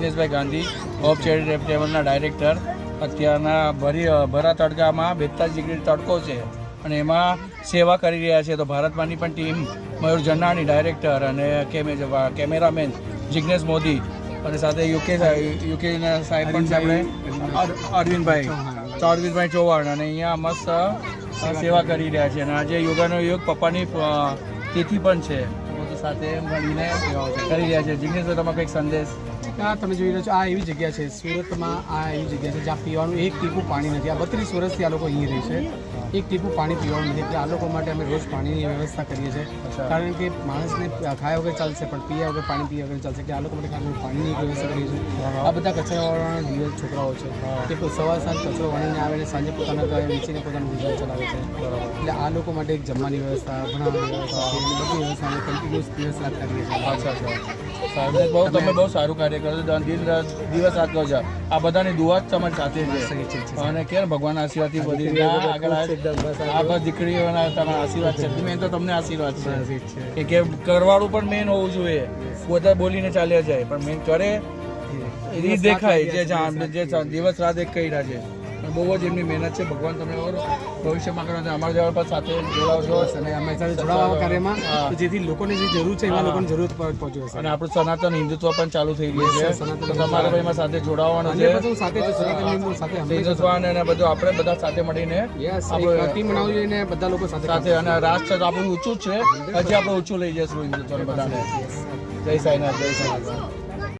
જિગ્નેશભાઈ Gandhi hope ચેરિટેબલના director. અત્યારના ભરા તડકામાં 42 ડિગ્રી તડકો છે અને એમાં સેવા કરી રહ્યા છે. તો ભારતમાંની પણ ટીમ મયુર જન્નાણી ડાયરેક્ટર અને કેમેરામેન જિગ્નેશ મોદી અને સાથે યુકેના સાહેબ પણ છે આપણે અરવિંદભાઈ ચૌહાણ અને અહીંયા મસ્ત સેવા કરી રહ્યા છે. અને આજે યોગાનો યોગ પપ્પાની તિથિ પણ છે. બધું સાથે મળીને કરી રહ્યા છે. જિગ્નેશભાઈ તમારો કંઈક સંદેશ? તમે જોઈ રહ્યો છો, આ એવી જગ્યા છે સુરતમાં, આ એવી જગ્યા છે જ્યાં પીવાનું એક ટીપું પાણી નથી. આ 32 વર્ષથી આ લોકો અહીં રહે છે, એક ટીપું પાણી પીવાનું નથી. એટલે આ લોકો માટે અમે રોજ પાણીની વ્યવસ્થા કરીએ છીએ. કારણ કે માણસને ખાયા વગર ચાલશે પણ પીયા વગર પાણી પીયા વગર ચાલશે. કે આ લોકો માટે ખાસ પાણીની વ્યવસ્થા કરીએ છીએ. આ બધા કચરાવાળાના દિવસ છોકરાઓ છે કે સવાર સાંજ કચરો વાળીને આવે ને સાંજે પોતાના ઘરે વેચીને પોતાનું ગુજરાન ચલાવે છે. એટલે આ લોકો માટે એક જમવાની વ્યવસ્થા, ભણાવવાની વ્યવસ્થા, બધી વ્યવસ્થા અમે કન્ટિન્યુઅસ દિવસ રાત કરીએ છીએ. તમે બહુ સારું કાર્ય કરો છો, દિવસ રાત કરો છો. આ બધાની દુઆ જ તમારી સાથે છે અને કે ભગવાનના આશીર્વાદથી બધી આગળ આ બધી દીકરીઓના તમારા આશીર્વાદ છે. મેન તો તમને આશીર્વાદ છે કે કરવાળું પણ મેન હોવું જોઈએ. બધા બોલીને ચાલ્યા જાય પણ મેન કરે એ દેખાય. જે દિવસ રાત એક કર્યા છે બહુ જ એમની મહેનત છે. ભગવાન તમને ભવિષ્યમાં કરો અમારા જેવા પણ સાથે જોડાવશો અને અમે સાથે જોડાવા કાર્યમાં જેથી લોકોને જે જરૂર છે એવા લોકોને જરૂર પહોંચ્યો છે. અને આપણું સનાતન હિન્દુત્વ પણ ચાલુ થઈ ગયું છે. તો તમારે ભાઈ એમાં સાથે જોડાવાનું છે. સાથે હિન્દુત્વ અને બધું આપણે બધા સાથે મળીને ટીમ બનાવવી જોઈએ ને બધા લોકો સાથે. અને રાષ્ટ્ર આપણું ઊંચું છે, હજી આપણે ઊંચું લઈ જઈશું હિન્દુત્વ બધાને. જય સાઈનાથ, જય સાઈનાથ.